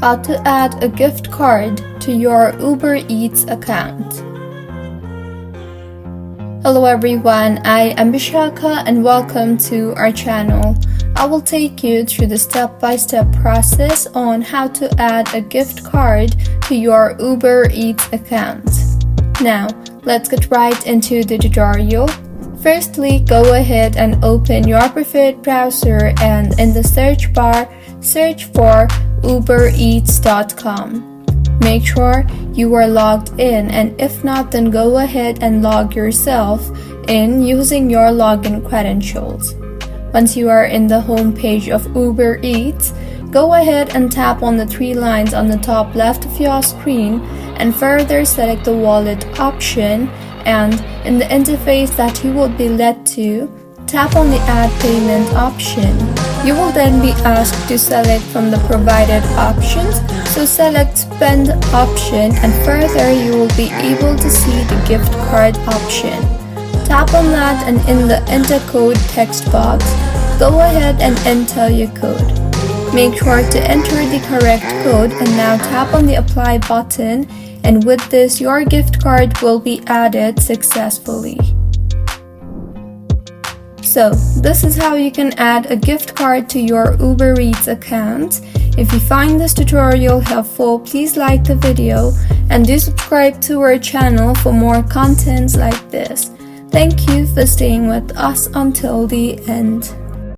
how to add a gift card to your Uber Eats account. Hello everyone, I am Bishaka and welcome to our channel. I will take you through the step-by-step process on how to add a gift card to your Uber Eats account. Now, let's get right into the tutorial. Firstly, go ahead and open your preferred browser and in the search bar, search for ubereats.com. Make sure you are logged in, and if not, then go ahead and log yourself in using your login credentials. Once you are in the home page of Uber Eats, go ahead and tap on the three lines on the top left of your screen and further select the wallet option, and in the interface that you will be led to, tap on the add payment option. You will then be asked to select from the provided options, so select spend option and further you will be able to see the gift card option. Tap on that and in the enter code text box, go ahead and enter your code. Make sure to enter the correct code and now tap on the apply button, and with this your gift card will be added successfully. So, this is how you can add a gift card to your Uber Eats account. If you find this tutorial helpful, please like the video and do subscribe to our channel for more contents like this. Thank you for staying with us until the end.